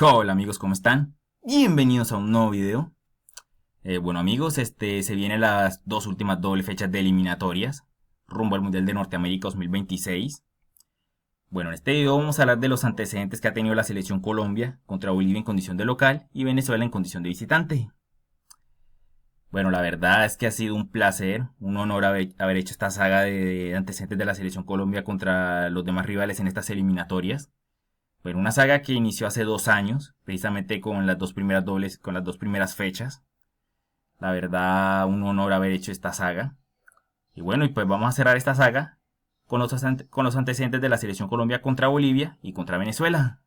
Hola amigos, ¿cómo están? Bienvenidos a un nuevo video. Bueno amigos, se vienen las dos últimas doble fechas de eliminatorias rumbo al Mundial de Norteamérica 2026. Bueno, en este video vamos a hablar de los antecedentes que ha tenido la selección Colombia contra Bolivia en condición de local y Venezuela en condición de visitante. Bueno, la verdad es que ha sido un placer, un honor haber hecho esta saga de antecedentes de la selección Colombia contra los demás rivales en estas eliminatorias. Bueno, una saga que inició hace 2 años, precisamente con las dos primeras dobles, con las dos primeras fechas. La verdad, un honor haber hecho esta saga. Y bueno, y pues vamos a cerrar esta saga con los antecedentes de la selección Colombia contra Bolivia y contra Venezuela.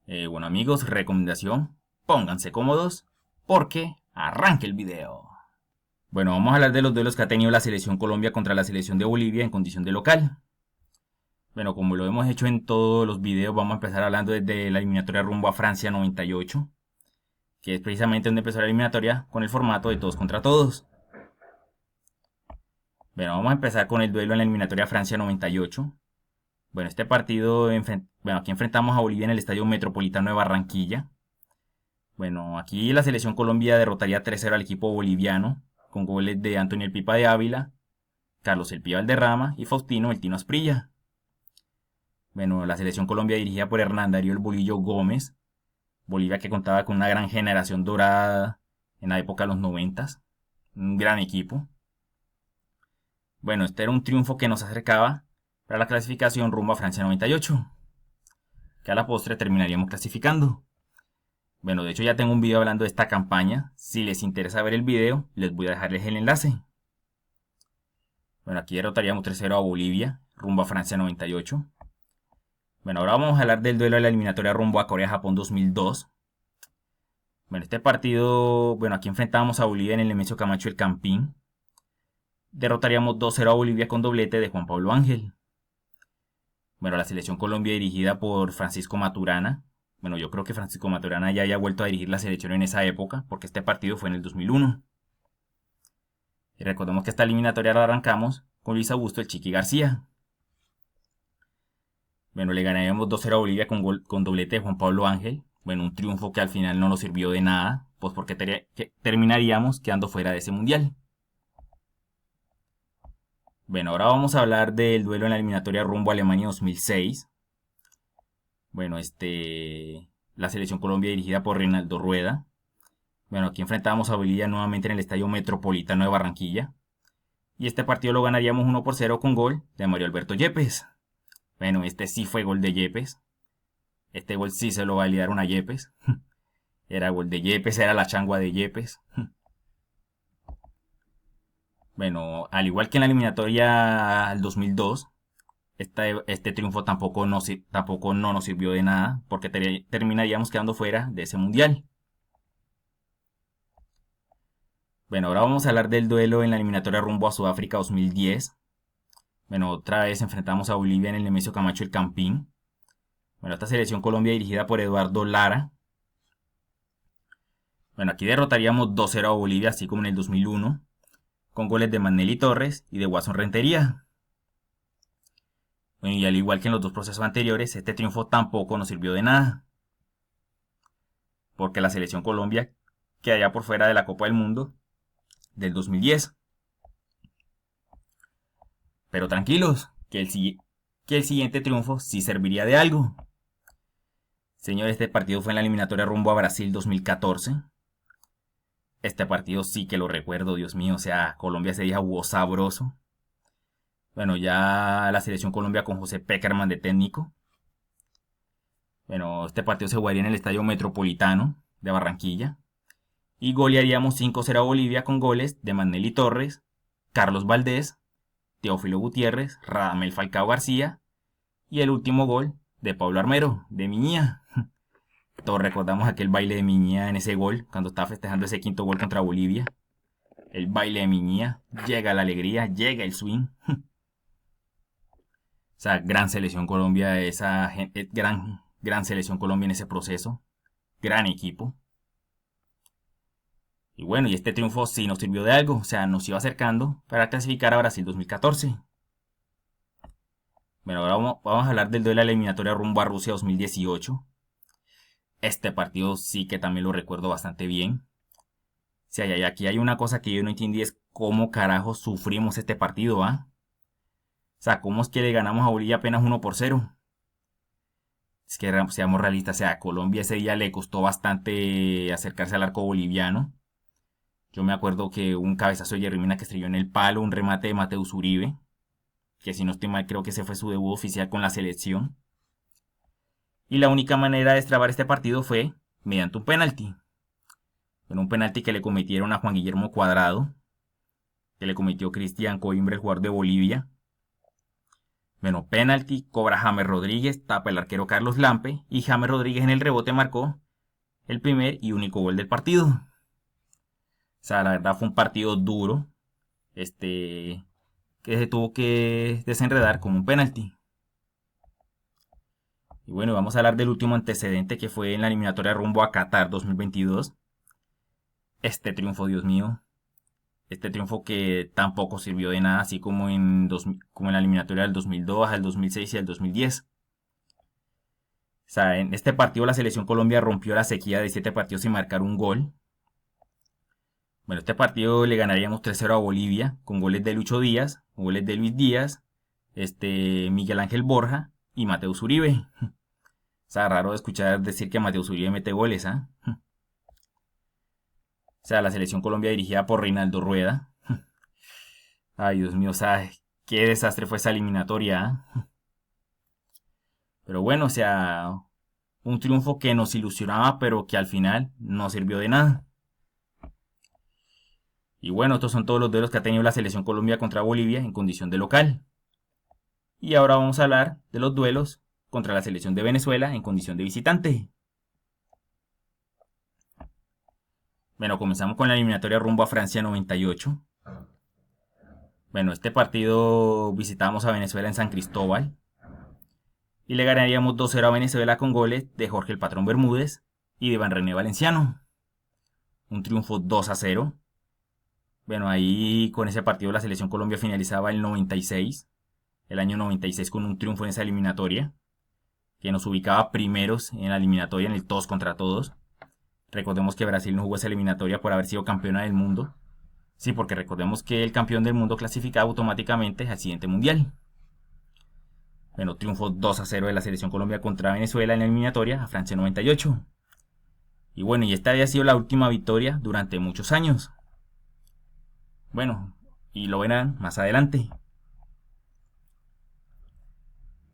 Bueno amigos, recomendación, pónganse cómodos porque arranque el video. Bueno, vamos a hablar de los duelos que ha tenido la selección Colombia contra la selección de Bolivia en condición de local. Bueno, como lo hemos hecho en todos los videos, vamos a empezar hablando desde la eliminatoria rumbo a Francia 98, que es precisamente donde empezó la eliminatoria con el formato de todos contra todos. Bueno, vamos a empezar con el duelo en la eliminatoria Francia 98. Bueno, este partido, aquí enfrentamos a Bolivia en el Estadio Metropolitano de Barranquilla. Bueno, aquí la selección Colombia derrotaría 3-0 al equipo boliviano, con goles de Antonio El Pipa de Ávila, Carlos El Pío Valderrama y Faustino El Tino Asprilla. Bueno, la selección Colombia dirigida por Hernán Darío El Bolillo Gómez. Bolivia que contaba con una gran generación dorada en la época de los 90. Un gran equipo. Bueno, este era un triunfo que nos acercaba para la clasificación rumbo a Francia 98. Que a la postre terminaríamos clasificando. Bueno, de hecho ya tengo un video hablando de esta campaña. Si les interesa ver el video, les voy a dejarles el enlace. Bueno, aquí derrotaríamos 3-0 a Bolivia rumbo a Francia 98. Bueno, ahora vamos a hablar del duelo de la eliminatoria rumbo a Corea-Japón 2002. Bueno, este partido, aquí enfrentábamos a Bolivia en el Nemesio Camacho El Campín. Derrotaríamos 2-0 a Bolivia con doblete de Juan Pablo Ángel. Bueno, la selección Colombia dirigida por Francisco Maturana. Bueno, yo creo que Francisco Maturana ya haya vuelto a dirigir la selección en esa época, porque este partido fue en el 2001. Y recordemos que esta eliminatoria la arrancamos con Luis Augusto El Chiqui García. Bueno, le ganaríamos 2-0 a Bolivia con doblete de Juan Pablo Ángel. Bueno, un triunfo que al final no nos sirvió de nada, pues porque terminaríamos quedando fuera de ese mundial. Bueno, ahora vamos a hablar del duelo en la eliminatoria rumbo a Alemania 2006. Bueno, la selección Colombia dirigida por Reinaldo Rueda. Bueno, aquí enfrentábamos a Bolivia nuevamente en el Estadio Metropolitano de Barranquilla. Y este partido lo ganaríamos 1-0 con gol de Mario Alberto Yepes. Bueno, este sí fue gol de Yepes. Este gol sí se lo validaron a Yepes. Era gol de Yepes, era la changua de Yepes. Bueno, al igual que en la eliminatoria al 2002, este triunfo tampoco no nos sirvió de nada, porque terminaríamos quedando fuera de ese mundial. Bueno, ahora vamos a hablar del duelo en la eliminatoria rumbo a Sudáfrica 2010. Bueno, otra vez enfrentamos a Bolivia en el Nemesio Camacho El Campín. Bueno, esta selección Colombia dirigida por Eduardo Lara. Bueno, aquí derrotaríamos 2-0 a Bolivia, así como en el 2001, con goles de Manelli Torres y de Watson Rentería. Bueno, y al igual que en los dos procesos anteriores, este triunfo tampoco nos sirvió de nada, porque la selección Colombia quedaría por fuera de la Copa del Mundo del 2010. Pero tranquilos, que el siguiente triunfo sí serviría de algo. Señores, este partido fue en la eliminatoria rumbo a Brasil 2014. Este partido sí que lo recuerdo, Dios mío, o sea, Colombia ese día jugó sabroso. Bueno, ya la selección Colombia con José Pekerman de técnico. Bueno, este partido se jugaría en el Estadio Metropolitano de Barranquilla. Y golearíamos 5-0 a Bolivia con goles de Manelli Torres, Carlos Valdés, Teófilo Gutiérrez, Radamel Falcao García y el último gol de Pablo Armero, de Miñía. Todos recordamos aquel baile de Miñía en ese gol, cuando estaba festejando ese quinto gol contra Bolivia. El baile de Miñía, llega la alegría, llega el swing. O sea, gran selección Colombia, gran selección Colombia en ese proceso. Gran equipo. Y bueno, y este triunfo sí nos sirvió de algo, o sea, nos iba acercando para clasificar a Brasil 2014. Bueno, ahora vamos a hablar del duelo de la eliminatoria rumbo a Rusia 2018. Este partido sí que también lo recuerdo bastante bien. Si aquí hay una cosa que yo no entendí es cómo carajo sufrimos este partido, ¿ah? O sea, cómo es que le ganamos a Bolivia apenas 1-0. Es que seamos realistas, o sea, a Colombia ese día le costó bastante acercarse al arco boliviano. Yo me acuerdo que un cabezazo de Jerry Mina que estrelló en el palo, un remate de Mateus Uribe, que si no estoy mal creo que ese fue su debut oficial con la selección. Y la única manera de destrabar este partido fue mediante un penalti. Bueno, un penalti que le cometieron a Juan Guillermo Cuadrado, que le cometió Cristian Coimbra, el jugador de Bolivia. Bueno, penalti, cobra James Rodríguez, tapa el arquero Carlos Lampe y James Rodríguez en el rebote marcó el primer y único gol del partido. O sea, la verdad fue un partido duro, que se tuvo que desenredar con un penalti. Y bueno, vamos a hablar del último antecedente que fue en la eliminatoria rumbo a Qatar 2022. Este triunfo, Dios mío, este triunfo que tampoco sirvió de nada, así como en la eliminatoria del 2002, al 2006 y al 2010. O sea, en este partido la selección Colombia rompió la sequía de 7 partidos sin marcar un gol. Bueno, este partido le ganaríamos 3-0 a Bolivia, con goles de Lucho Díaz, con goles de Luis Díaz, Miguel Ángel Borja y Mateus Uribe. O sea, raro escuchar decir que Mateus Uribe mete goles, ¿ah? O sea, la selección Colombia dirigida por Reinaldo Rueda. Ay, Dios mío, o sea, qué desastre fue esa eliminatoria, ¿ah? Pero bueno, o sea, un triunfo que nos ilusionaba, pero que al final no sirvió de nada. Y bueno, estos son todos los duelos que ha tenido la selección Colombia contra Bolivia en condición de local. Y ahora vamos a hablar de los duelos contra la selección de Venezuela en condición de visitante. Bueno, comenzamos con la eliminatoria rumbo a Francia 98. Bueno, este partido visitamos a Venezuela en San Cristóbal. Y le ganaríamos 2-0 a Venezuela con goles de Jorge el Patrón Bermúdez y de Van René Valenciano. Un triunfo 2-0. Bueno, ahí con ese partido la selección Colombia finalizaba el 96. El año 96 con un triunfo en esa eliminatoria. Que nos ubicaba primeros en la eliminatoria en el todos contra todos. Recordemos que Brasil no jugó esa eliminatoria por haber sido campeona del mundo. Sí, porque recordemos que el campeón del mundo clasificaba automáticamente al siguiente mundial. Bueno, triunfo 2-0 de la selección Colombia contra Venezuela en la eliminatoria a Francia 98. Y bueno, y esta había sido la última victoria durante muchos años. Bueno, y lo verán más adelante.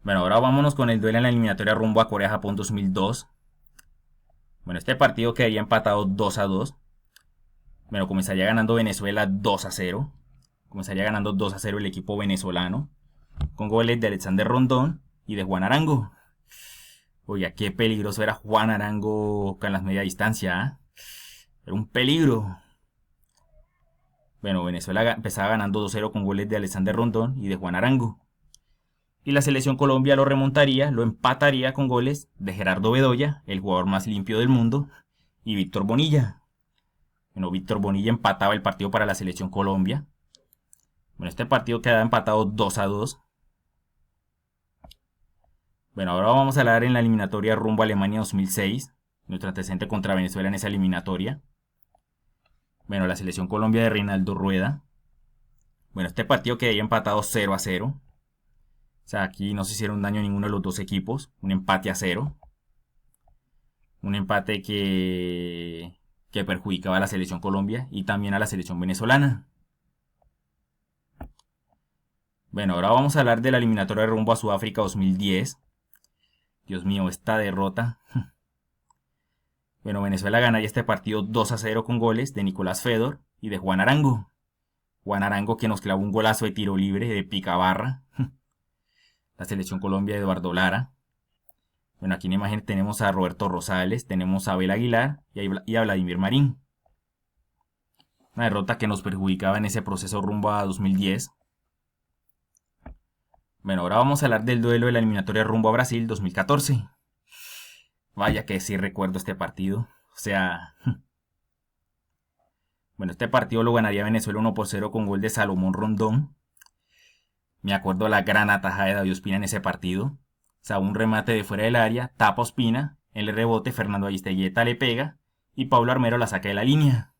Bueno, ahora vámonos con el duelo en la eliminatoria rumbo a Corea-Japón 2002. Bueno, este partido quedaría empatado 2-2. Bueno, comenzaría ganando Venezuela 2-0. Comenzaría ganando 2-0 el equipo venezolano. Con goles de Alexander Rondón y de Juan Arango. Oiga, qué peligroso era Juan Arango con las media distancia, ¿eh? Era un peligro. Bueno, Venezuela empezaba ganando 2-0 con goles de Alexander Rondón y de Juan Arango. Y la selección Colombia lo remontaría, lo empataría con goles de Gerardo Bedoya, el jugador más limpio del mundo, y Víctor Bonilla. Bueno, Víctor Bonilla empataba el partido para la selección Colombia. Bueno, este partido quedaba empatado 2-2. Bueno, ahora vamos a hablar en la eliminatoria rumbo a Alemania 2006. Nuestro antecedente contra Venezuela en esa eliminatoria. Bueno, la selección Colombia de Reinaldo Rueda. Bueno, este partido quedó empatado 0-0. O sea, aquí no se hicieron daño a ninguno de los dos equipos. Un empate a 0. Un empate que perjudicaba a la selección Colombia y también a la selección venezolana. Bueno, ahora vamos a hablar de la eliminatoria rumbo a Sudáfrica 2010. Dios mío, esta derrota. Bueno, Venezuela ganaría este partido 2-0 con goles de Nicolás Fedor y de Juan Arango. Juan Arango que nos clavó un golazo de tiro libre de Picabarra. La selección Colombia de Eduardo Lara. Bueno, aquí en imagen tenemos a Roberto Rosales, tenemos a Abel Aguilar y a Vladimir Marín. Una derrota que nos perjudicaba en ese proceso rumbo a 2010. Bueno, ahora vamos a hablar del duelo de la eliminatoria rumbo a Brasil 2014. Vaya que sí recuerdo este partido. O sea... Bueno, este partido lo ganaría Venezuela 1-0 con gol de Salomón Rondón. Me acuerdo la gran atajada de David Ospina en ese partido. O sea, un remate de fuera del área, tapa Ospina, el rebote Fernando Aristeguieta le pega y Pablo Armero la saca de la línea.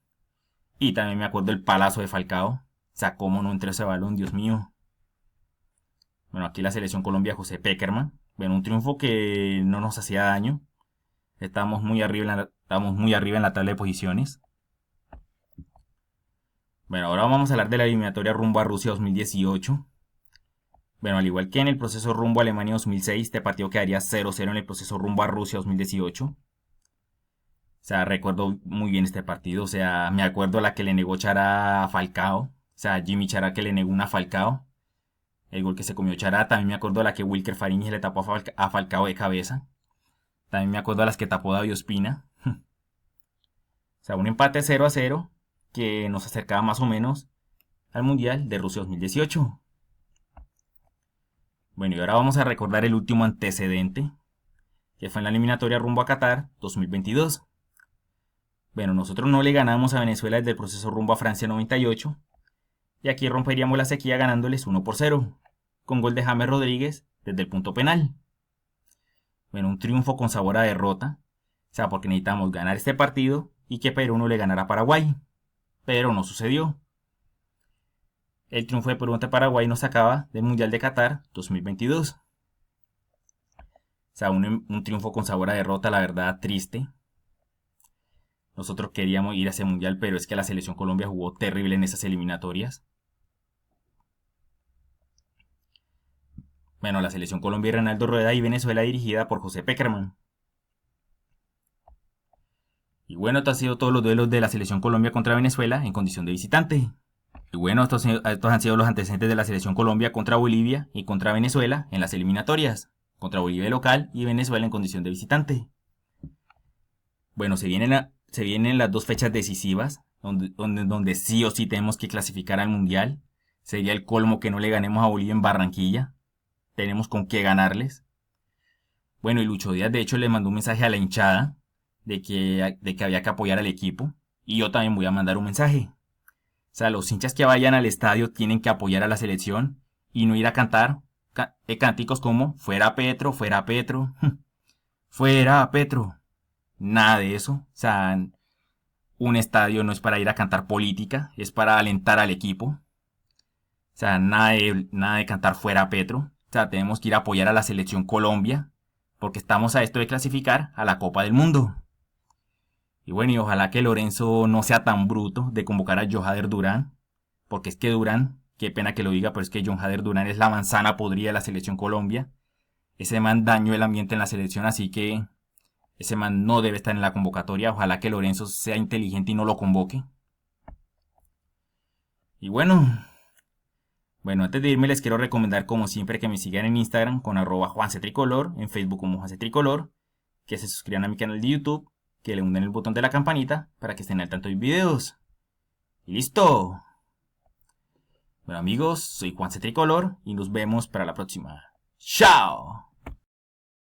Y también me acuerdo el palazo de Falcao. Sacó mono entre ese balón, Dios mío. Bueno, aquí la selección Colombia, José Pekerman. Bueno, un triunfo que no nos hacía daño. Estábamos muy arriba en la tabla de posiciones. Bueno, ahora vamos a hablar de la eliminatoria rumbo a Rusia 2018. Bueno, al igual que en el proceso rumbo a Alemania 2006, este partido quedaría 0-0 en el proceso rumbo a Rusia 2018. O sea, recuerdo muy bien este partido. O sea, me acuerdo la que le negó Chará a Falcao. O sea, Jimmy Chará que le negó una a Falcao. El gol que se comió Chará. También me acuerdo la que Wilker Fariñez le tapó a Falcao de cabeza. También me acuerdo a las que tapó David Ospina. O sea, un empate 0-0 que nos acercaba más o menos al Mundial de Rusia 2018. Bueno, y ahora vamos a recordar el último antecedente, que fue en la eliminatoria rumbo a Qatar 2022. Bueno, nosotros no le ganamos a Venezuela desde el proceso rumbo a Francia 98, y aquí romperíamos la sequía ganándoles 1-0, con gol de James Rodríguez desde el punto penal. Bueno, un triunfo con sabor a derrota, o sea, porque necesitamos ganar este partido y que Perú no le ganara a Paraguay, pero no sucedió. El triunfo de Perú ante Paraguay nos sacaba del Mundial de Qatar 2022. O sea, un triunfo con sabor a derrota, la verdad, triste. Nosotros queríamos ir a ese Mundial, pero es que la selección Colombia jugó terrible en esas eliminatorias. Bueno, la selección Colombia y Reinaldo Rueda y Venezuela dirigida por José Pekerman. Y bueno, estos han sido todos los duelos de la selección Colombia contra Venezuela en condición de visitante. Y bueno, estos han sido los antecedentes de la selección Colombia contra Bolivia y contra Venezuela en las eliminatorias. Contra Bolivia local y Venezuela en condición de visitante. Bueno, se vienen las dos fechas decisivas, donde sí o sí tenemos que clasificar al Mundial. Sería el colmo que no le ganemos a Bolivia en Barranquilla. Tenemos con qué ganarles. Bueno, y Lucho Díaz de hecho le mandó un mensaje a la hinchada de que había que apoyar al equipo. Y yo también voy a mandar un mensaje. O sea, los hinchas que vayan al estadio tienen que apoyar a la selección y no ir a cantar cánticos como fuera Petro, fuera Petro, fuera Petro. Nada de eso. O sea, un estadio no es para ir a cantar política, es para alentar al equipo. O sea, nada de cantar fuera Petro. O sea, tenemos que ir a apoyar a la selección Colombia, porque estamos a esto de clasificar a la Copa del Mundo. Y bueno, y ojalá que Lorenzo no sea tan bruto de convocar a Johader Durán, porque es que Durán, qué pena que lo diga, pero es que Johader Durán es la manzana podrida de la selección Colombia. Ese man dañó el ambiente en la selección, así que ese man no debe estar en la convocatoria. Ojalá que Lorenzo sea inteligente y no lo convoque. Y bueno, antes de irme les quiero recomendar como siempre que me sigan en Instagram con @JuanceTricolor, en Facebook como JuanceTricolor, que se suscriban a mi canal de YouTube, que le hunden el botón de la campanita para que estén al tanto de mis videos. Y listo. Bueno amigos, soy Juancetricolor y nos vemos para la próxima. ¡Chao!